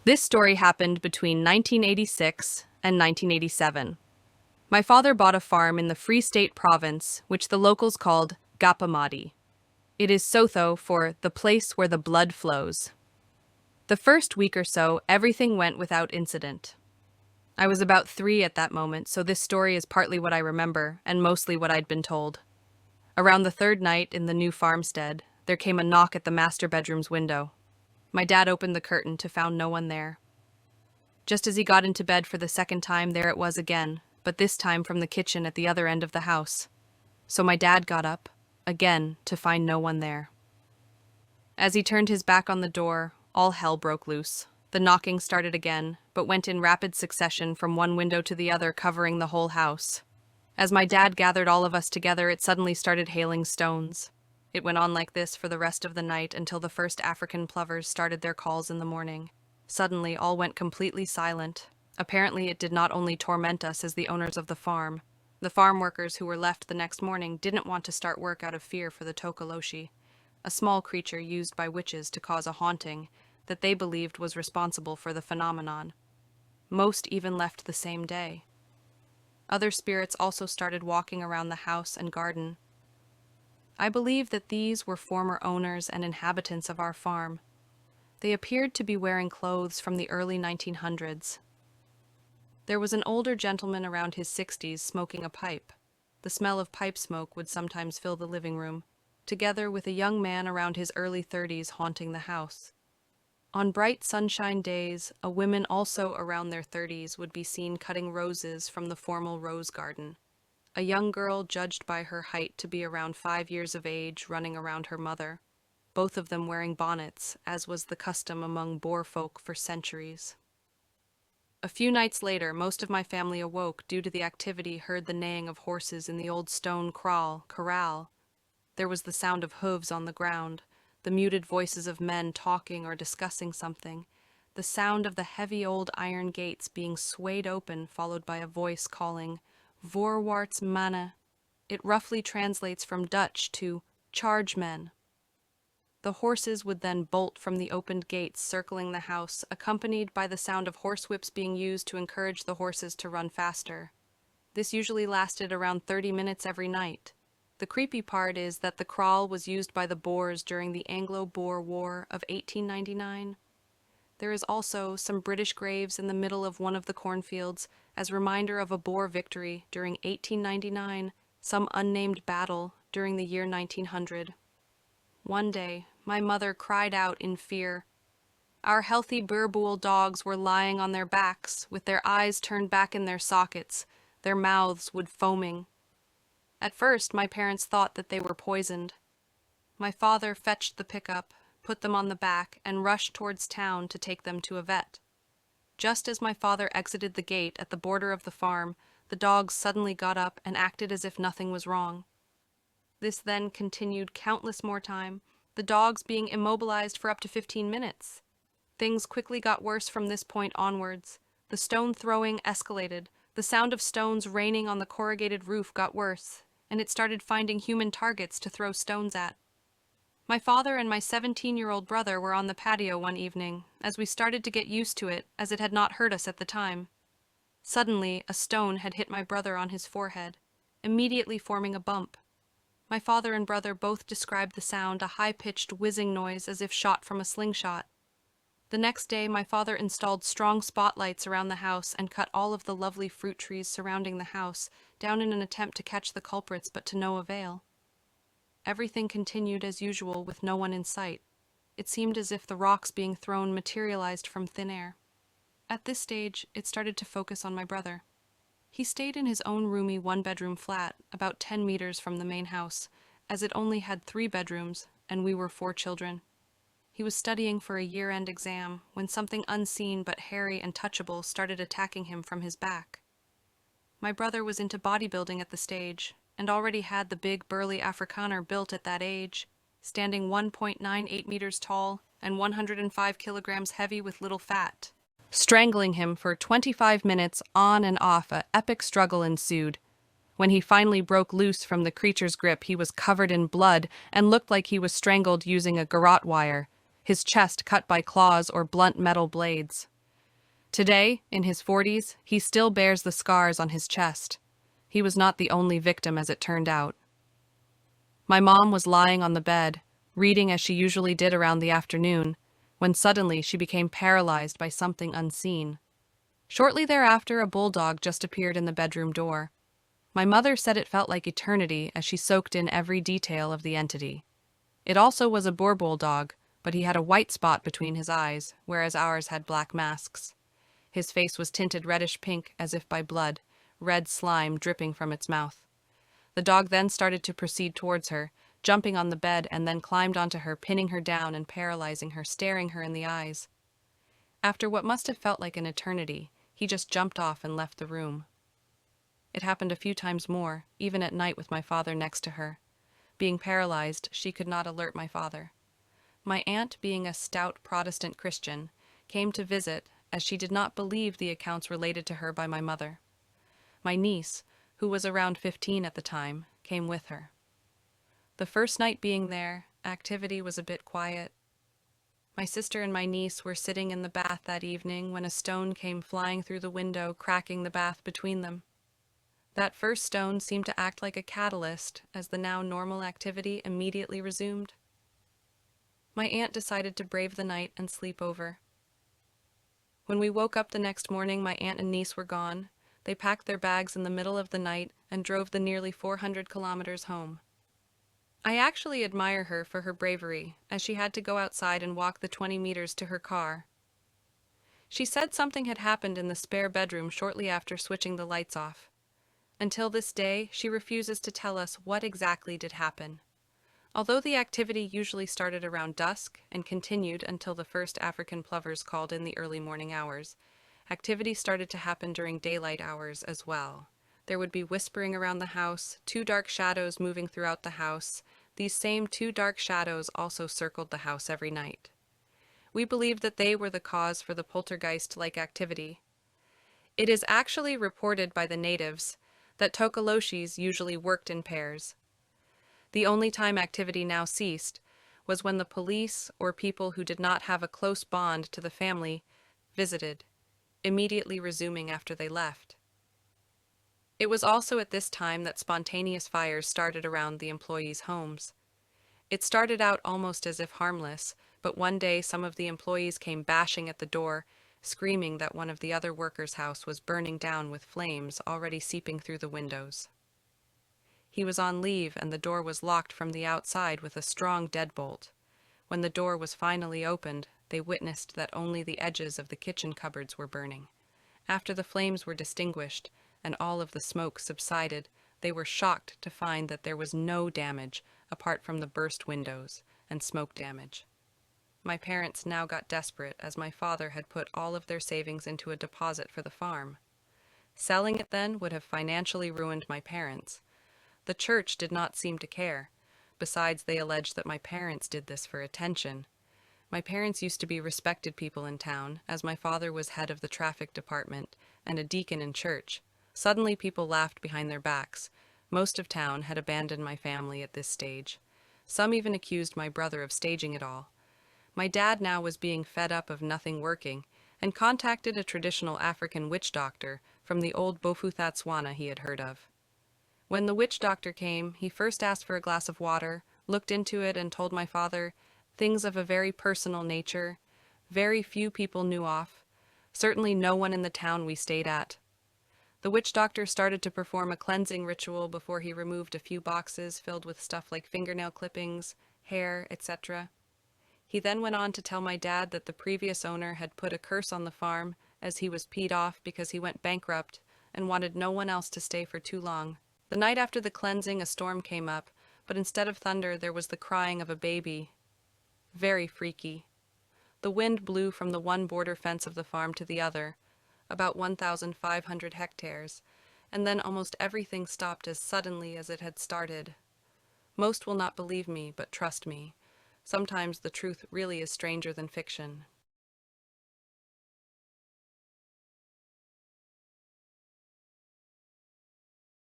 This story happened between 1986 and 1987. My father bought a farm in the Free State province, which the locals called Gapamadi. It is Sotho for the place where the blood flows. The first week or so, everything went without incident. I was about 3 at that moment, so this story is partly what I remember, and mostly what I'd been told. Around the third night in the new farmstead, there came a knock at the master bedroom's window. My dad opened the curtain to find no one there. Just as he got into bed for the second time, there it was again, but this time from the kitchen at the other end of the house. So my dad got up, again, to find no one there. As he turned his back on the door, all hell broke loose. The knocking started again, but went in rapid succession from one window to the other, covering the whole house. As my dad gathered all of us together, it suddenly started hailing stones. It went on like this for the rest of the night until the first African plovers started their calls in the morning. Suddenly, all went completely silent. Apparently, it did not only torment us as the owners of the farm workers who were left the next morning didn't want to start work out of fear for the Tokoloshi, a small creature used by witches to cause a haunting that they believed was responsible for the phenomenon. Most even left the same day. Other spirits also started walking around the house and garden. I believe that these were former owners and inhabitants of our farm. They appeared to be wearing clothes from the early 1900s. There was an older gentleman around his 60s smoking a pipe. The smell of pipe smoke would sometimes fill the living room, together with a young man around his early 30s haunting the house. On bright sunshine days, a woman also around their 30s would be seen cutting roses from the formal rose garden. A young girl judged by her height to be around 5 years of age running around her mother, both of them wearing bonnets, as was the custom among Boer folk for centuries. A few nights later, most of my family awoke due to the activity, heard the neighing of horses in the old stone corral. There was the sound of hooves on the ground, the muted voices of men talking or discussing something, the sound of the heavy old iron gates being swayed open, followed by a voice calling, "Voorwaarts mannen." It roughly translates from Dutch to "charge men." The horses would then bolt from the opened gates circling the house, accompanied by the sound of horsewhips being used to encourage the horses to run faster. This usually lasted around 30 minutes every night. The creepy part is that the kraal was used by the Boers during the Anglo-Boer War of 1899. There is also some British graves in the middle of one of the cornfields as reminder of a Boer victory during 1899, some unnamed battle during the year 1900. One day, my mother cried out in fear. Our healthy Boerboel dogs were lying on their backs, with their eyes turned back in their sockets, their mouths would foaming. At first, my parents thought that they were poisoned. My father fetched the pickup, put them on the back, and rushed towards town to take them to a vet. Just as my father exited the gate at the border of the farm, the dogs suddenly got up and acted as if nothing was wrong. This then continued countless more time, the dogs being immobilized for up to 15 minutes. Things quickly got worse from this point onwards. The stone throwing escalated, the sound of stones raining on the corrugated roof got worse, and it started finding human targets to throw stones at. My father and my 17-year-old brother were on the patio one evening, as we started to get used to it, as it had not hurt us at the time. Suddenly, a stone had hit my brother on his forehead, immediately forming a bump. My father and brother both described the sound, a high-pitched whizzing noise as if shot from a slingshot. The next day, my father installed strong spotlights around the house and cut all of the lovely fruit trees surrounding the house down in an attempt to catch the culprits, but to no avail. Everything continued as usual with no one in sight. It seemed as if the rocks being thrown materialized from thin air. At this stage, it started to focus on my brother. He stayed in his own roomy one-bedroom flat, about 10 meters from the main house, as it only had 3 bedrooms, and we were 4 children. He was studying for a year-end exam when something unseen but hairy and touchable started attacking him from his back. My brother was into bodybuilding at the stage, and already had the big burly Afrikaner built at that age, standing 1.98 meters tall and 105 kilograms heavy with little fat. Strangling him for 25 minutes on and off, an epic struggle ensued. When he finally broke loose from the creature's grip, he was covered in blood and looked like he was strangled using a garrote wire, his chest cut by claws or blunt metal blades. Today, in his 40s, he still bears the scars on his chest. He was not the only victim, as it turned out. My mom was lying on the bed, reading as she usually did around the afternoon, when suddenly she became paralyzed by something unseen. Shortly thereafter, a bulldog just appeared in the bedroom door. My mother said it felt like eternity as she soaked in every detail of the entity. It also was a Boer bulldog, but he had a white spot between his eyes, whereas ours had black masks. His face was tinted reddish-pink as if by blood, red slime dripping from its mouth. The dog then started to proceed towards her, jumping on the bed, and then climbed onto her, pinning her down and paralyzing her, staring her in the eyes. After what must have felt like an eternity, he just jumped off and left the room. It happened a few times more, even at night with my father next to her. Being paralyzed, she could not alert my father. My aunt, being a stout Protestant Christian, came to visit, as she did not believe the accounts related to her by my mother. My niece, who was around 15 at the time, came with her. The first night being there, activity was a bit quiet. My sister and my niece were sitting in the bath that evening when a stone came flying through the window, cracking the bath between them. That first stone seemed to act like a catalyst, as the now normal activity immediately resumed. My aunt decided to brave the night and sleep over. When we woke up the next morning, my aunt and niece were gone. They packed their bags in the middle of the night and drove the nearly 400 kilometers home. I actually admire her for her bravery, as she had to go outside and walk the 20 meters to her car. She said something had happened in the spare bedroom shortly after switching the lights off. Until this day, she refuses to tell us what exactly did happen. Although the activity usually started around dusk and continued until the first African plovers called in the early morning hours, activity started to happen during daylight hours as well. There would be whispering around the house, 2 dark shadows moving throughout the house. These same 2 dark shadows also circled the house every night. We believed that they were the cause for the poltergeist-like activity. It is actually reported by the natives that tokoloshis usually worked in pairs. The only time activity now ceased was when the police or people who did not have a close bond to the family visited, immediately resuming after they left. It was also at this time that spontaneous fires started around the employees' homes. It started out almost as if harmless, but one day some of the employees came bashing at the door, screaming that one of the other workers' house was burning down with flames already seeping through the windows. He was on leave and the door was locked from the outside with a strong deadbolt. When the door was finally opened, they witnessed that only the edges of the kitchen cupboards were burning. After the flames were extinguished and all of the smoke subsided, they were shocked to find that there was no damage apart from the burst windows and smoke damage. My parents now got desperate, as my father had put all of their savings into a deposit for the farm. Selling it then would have financially ruined my parents. The church did not seem to care. Besides, they alleged that my parents did this for attention. My parents used to be respected people in town, as my father was head of the traffic department and a deacon in church. Suddenly people laughed behind their backs. Most of town had abandoned my family at this stage. Some even accused my brother of staging it all. My dad now was being fed up of nothing working, and contacted a traditional African witch doctor from the old Bophuthatswana he had heard of. When the witch doctor came, he first asked for a glass of water, looked into it, and told my father things of a very personal nature. Very few people knew of. Certainly no one in the town we stayed at. The witch doctor started to perform a cleansing ritual before he removed a few boxes filled with stuff like fingernail clippings, hair, etc. He then went on to tell my dad that the previous owner had put a curse on the farm, as he was peed off because he went bankrupt and wanted no one else to stay for too long. The night after the cleansing, a storm came up, but instead of thunder, there was the crying of a baby. Very freaky. The wind blew from the one border fence of the farm to the other, about 1,500 hectares, and then almost everything stopped as suddenly as it had started. Most will not believe me, but trust me. Sometimes the truth really is stranger than fiction.